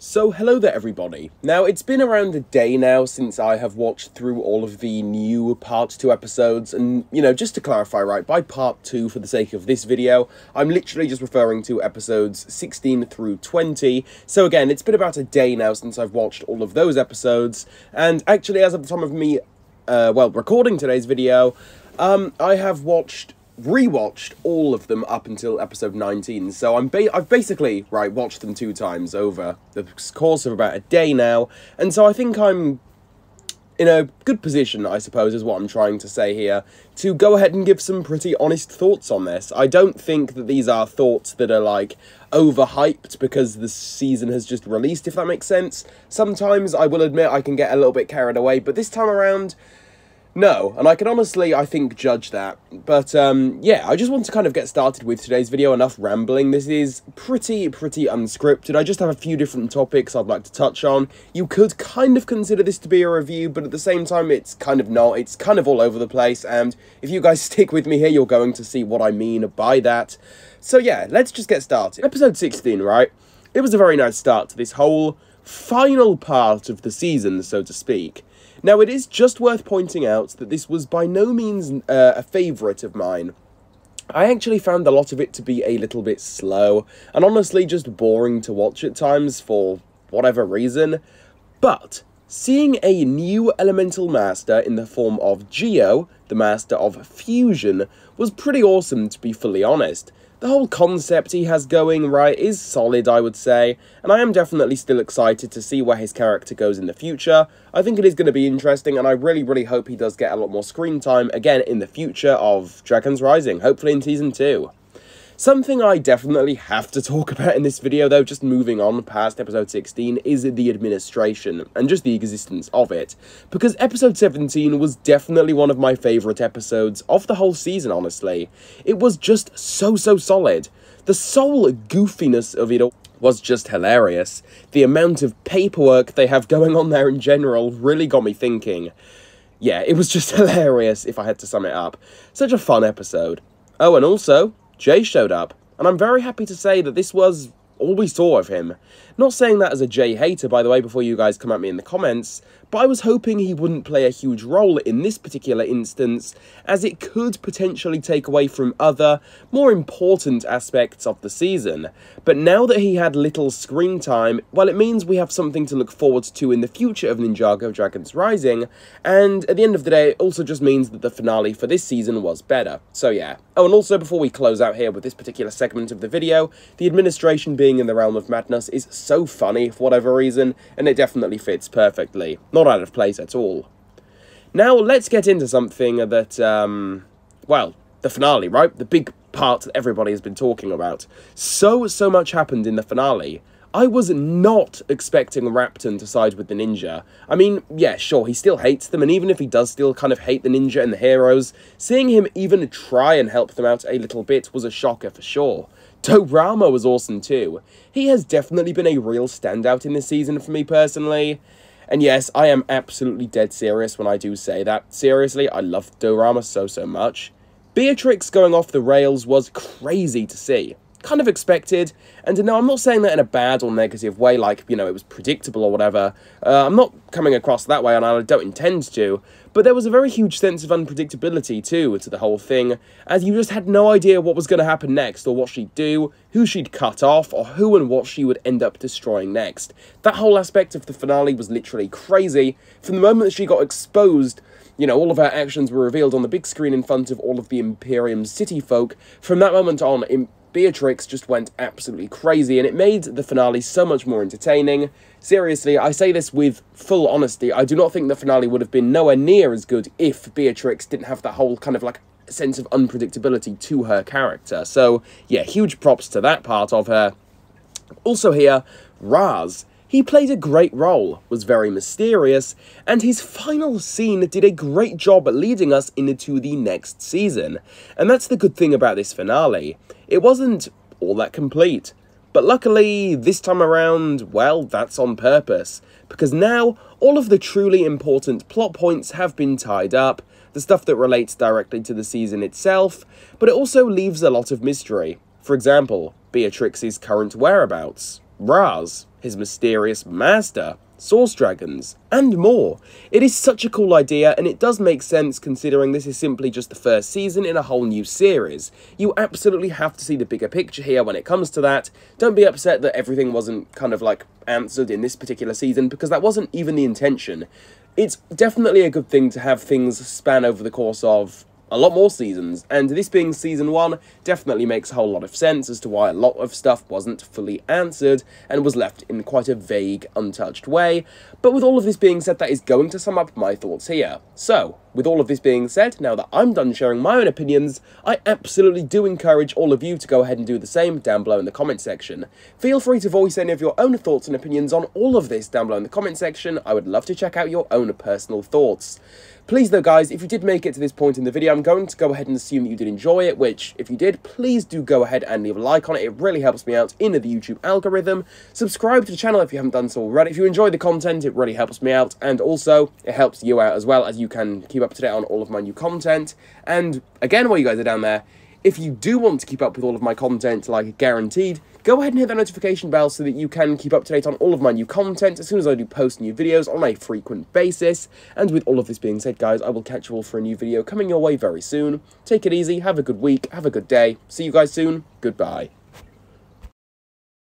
So hello there everybody. Now it's been around a day now since I have watched through all of the new part 2 episodes, and just to clarify, right, by part 2 for the sake of this video, I'm literally just referring to episodes 16 through 20. So again, it's been about a day now since I've watched all of those episodes, and actually as of the time of me recording today's video, I have rewatched all of them up until episode 19, so I've basically, watched them 2 times over the course of about a day now, and so I think I'm in a good position, I suppose, is what I'm trying to say here, to go ahead and give some pretty honest thoughts on this. I don't think that these are thoughts that are, overhyped because the season has just released, if that makes sense. Sometimes, I will admit, I can get a little bit carried away, but this time around, no, and I can honestly, I think, judge that. But, yeah, I just want to kind of get started with today's video. Enough rambling. This is pretty unscripted. I just have a few different topics I'd like to touch on. You could kind of consider this to be a review, but at the same time, it's kind of not. It's kind of all over the place, and if you guys stick with me here, you're going to see what I mean by that. So, yeah, let's just get started. Episode 16, right? It was a very nice start to this whole final part of the season, so to speak. Now, it is just worth pointing out that this was by no means a favourite of mine. I actually found a lot of it to be a little bit slow, and honestly just boring to watch at times for whatever reason. But seeing a new elemental master in the form of Geo, the master of fusion, was pretty awesome, to be fully honest. The whole concept he has going, right, is solid, I would say, and I am definitely still excited to see where his character goes in the future. I think it is going to be interesting, and I really hope he does get a lot more screen time, again, in the future of Dragon's Rising, hopefully in Season 2. Something I definitely have to talk about in this video, though, just moving on past episode 16, is the administration, and just the existence of it. Because episode 17 was definitely one of my favourite episodes of the whole season, honestly. It was just so solid. The sole goofiness of it all was just hilarious. The amount of paperwork they have going on there in general really got me thinking. Yeah, it was just hilarious, if I had to sum it up. Such a fun episode. Oh, and also, Jay showed up, and I'm very happy to say that this was all we saw of him. Not saying that as a Jay hater, by the way, before you guys come at me in the comments, but I was hoping he wouldn't play a huge role in this particular instance, as it could potentially take away from other, more important aspects of the season. But now that he had little screen time, well, it means we have something to look forward to in the future of Ninjago Dragon's Rising, and at the end of the day, it also just means that the finale for this season was better. So yeah. Oh, and also before we close out here with this particular segment of the video, the administration being in the realm of madness is so funny for whatever reason, and it definitely fits perfectly. Not out of place at all. Now, let's get into something that, well, the finale, right? The big part that everybody has been talking about. So much happened in the finale. I was not expecting Rapton to side with the ninja. I mean, yeah, sure, he still hates them, and even if he does still kind of hate the ninja and the heroes, seeing him even try and help them out a little bit was a shocker for sure. Dorama was awesome too. He has definitely been a real standout in this season for me personally. And yes, I am absolutely dead serious when I do say that. Seriously, I love Dorama so much. Beatrix going off the rails was crazy to see. Kind of expected, and no, I'm not saying that in a bad or negative way, like, it was predictable or whatever. I'm not coming across that way, and I don't intend to, but there was a very huge sense of unpredictability, too, to the whole thing, as you just had no idea what was going to happen next, or what she'd do, who she'd cut off, or who and what she would end up destroying next. That whole aspect of the finale was literally crazy. From the moment that she got exposed, all of her actions were revealed on the big screen in front of all of the Imperium's city folk. From that moment on, Beatrix just went absolutely crazy, and it made the finale so much more entertaining. Seriously, I say this with full honesty, I do not think the finale would have been nowhere near as good if Beatrix didn't have that whole kind of sense of unpredictability to her character. So, yeah, huge props to that part of her. Also here, Raz. He played a great role, was very mysterious, and his final scene did a great job at leading us into the next season. And that's the good thing about this finale. It wasn't all that complete. But luckily, this time around, well, that's on purpose. Because now, all of the truly important plot points have been tied up, the stuff that relates directly to the season itself, but it also leaves a lot of mystery. For example, Beatrix's current whereabouts. Raz, his mysterious master, source dragons, and more. It is such a cool idea, and it does make sense considering this is simply just the first season in a whole new series. You absolutely have to see the bigger picture here when it comes to that. Don't be upset that everything wasn't kind of like answered in this particular season, because that wasn't even the intention. It's definitely a good thing to have things span over the course of a lot more seasons, and this being season 1 definitely makes a whole lot of sense as to why a lot of stuff wasn't fully answered and was left in quite a vague, untouched way. But with all of this being said, that is going to sum up my thoughts here. So, with all of this being said, now that I'm done sharing my own opinions, I absolutely do encourage all of you to go ahead and do the same down below in the comment section. Feel free to voice any of your own thoughts and opinions on all of this down below in the comment section. I would love to check out your own personal thoughts. Please though guys, if you did make it to this point in the video, I'm going to go ahead and assume that you did enjoy it, which, if you did, please do go ahead and leave a like on it. It really helps me out in the YouTube algorithm. Subscribe to the channel if you haven't done so already. If you enjoy the content, it really helps me out, and also, it helps you out as well, as you can keep up to date on all of my new content. And again, while you guys are down there, if you do want to keep up with all of my content, like guaranteed, go ahead and hit that notification bell so that you can keep up to date on all of my new content as soon as I do post new videos on a frequent basis. And with all of this being said, guys, I will catch you all for a new video coming your way very soon. Take it easy, have a good week, have a good day. See you guys soon. Goodbye.